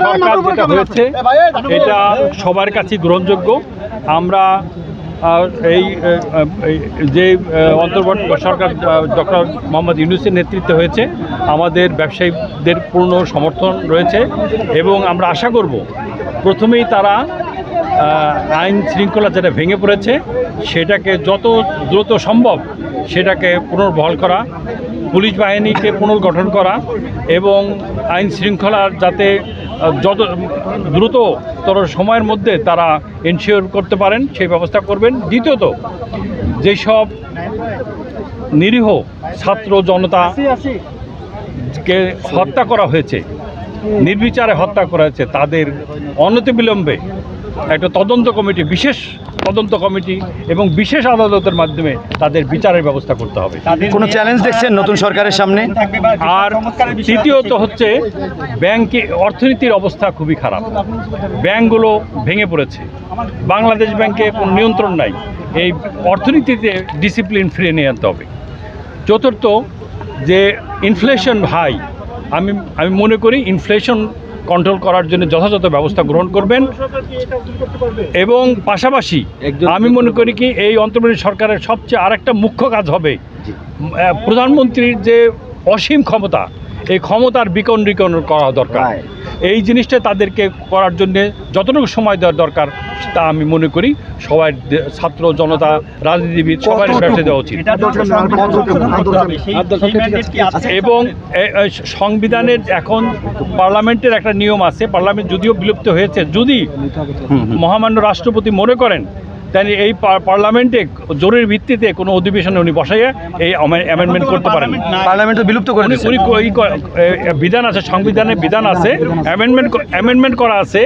সরকার যেটা হয়েছে এটা সবার কাছে গ্রহণযোগ্য। আমরা এই যে অন্তর্বর্তী সরকার ডক্টর মোহাম্মদ ইউনূসের নেতৃত্বে হয়েছে, আমাদের ব্যবসায়ীদের পূর্ণ সমর্থন রয়েছে এবং আমরা আশা করব প্রথমেই তারা আইন শৃঙ্খলা যেটা ভেঙে পড়েছে সেটাকে যত দ্রুত সম্ভব সেটাকে পুনর্বহাল করা, পুলিশ বাহিনীকে পুনর্গঠন করা এবং আইন শৃঙ্খলার যাতে যত দ্রুততর সময়ের মধ্যে তারা এনশিওর করতে পারেন সেই ব্যবস্থা করবেন। দ্বিতীয়ত, যেসব নিরীহ ছাত্র জনতাকে হত্যা করা হয়েছে, নির্বিচারে হত্যা করা হয়েছে, তাদের অনতিবিলম্বে একটা তদন্ত কমিটি, বিশেষ তদন্ত কমিটি এবং বিশেষ আদালতের মাধ্যমে তাদের বিচারের ব্যবস্থা করতে হবে। কোনো চ্যালেঞ্জ দেখছেন নতুন সরকারের সামনে? আর তৃতীয়ত হচ্ছে ব্যাংকে অর্থনীতির অবস্থা খুবই খারাপ, ব্যাংকগুলো ভেঙে পড়েছে, বাংলাদেশ ব্যাংকে কোনো নিয়ন্ত্রণ নাই। এই অর্থনীতিতে ডিসিপ্লিন ফিরিয়ে নিয়ে আনতে হবে। চতুর্থ, যে ইনফ্লেশন হাই, আমি মনে করি ইনফ্লেশন কন্ট্রোল করার জন্য যথাযথ ব্যবস্থা গ্রহণ করবেন এবং পাশাপাশি আমি মনে করি কি এই অন্তর্বর্তী সরকারের সবচেয়ে আরেকটা মুখ্য কাজ হবে প্রধানমন্ত্রীর যে অসীম ক্ষমতা, এই ক্ষমতার বিকন করা দরকার। এই জিনিসটা তাদেরকে করার জন্য যতটুকু সময় দেওয়ার দরকার তা আমি মনে করি সবাই, ছাত্র জনতা, রাজনীতিবিদ সবাই ব্যবসা দেওয়া উচিত। এবং সংবিধানের এখন পার্লামেন্টের একটা নিয়ম আছে, পার্লামেন্ট যদিও বিলুপ্ত হয়েছে, যদি মহামান্য রাষ্ট্রপতি মনে করেন তাই এই পার্লামেন্টে জরুরি ভিত্তিতে কোনো অধিবেশনে উনি বসাইয়া এই অ্যামেন্ডমেন্ট করতে পারেন। পার্লামেন্ট তো বিলুপ্ত করে উনি বিধান আছে, সংবিধানে বিধান আছে, অ্যামেন্ডমেন্ট করা আছে,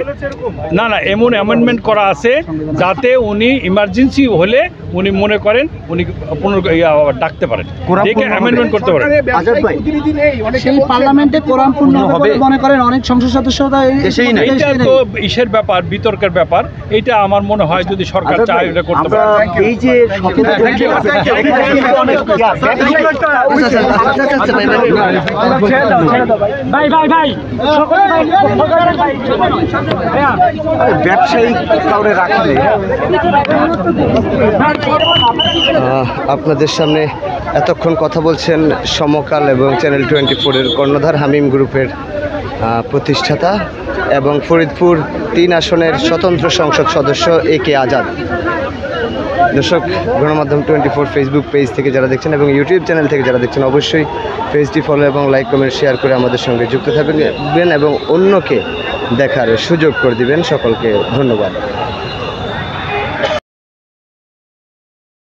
এমন অ্যামেন্ডমেন্ট করা আছে যাতে উনি ইমার্জেন্সি হলে উনি মনে করেন উনি ডাকতে পারেন, দেখে অ্যামেন্ডমেন্ট করতে পারেন। সেই পার্লামেন্টে কোরাম পূর্ণ হবে মনে করেন অনেক সংসদ সদস্যরা, এইটা তো ইসের ব্যাপার, বিতর্কের ব্যাপার। এইটা আমার মনে হয় যদি সরকার চায় এটা করতে পারে। এই যে ব্যবসায়ী কাউরে রাখলে আপনাদের সামনে এতক্ষণ কথা বলছেন সমকাল এবং চ্যানেল 24-এর কর্ণধার, হামিম গ্রুপের প্রতিষ্ঠাতা এবং ফরিদপুর 3 আসনের স্বতন্ত্র সংসদ সদস্য AK আজাদ। দর্শক, গণমাধ্যম 24 ফেসবুক পেজ থেকে যারা দেখছেন এবং ইউটিউব চ্যানেল থেকে যারা দেখছেন অবশ্যই পেজটি ফলো এবং লাইক কমেন্ট শেয়ার করে আমাদের সঙ্গে যুক্ত থাকবেন এবং অন্যকে দেখার সুযোগ করে দিবেন। সকলকে ধন্যবাদ।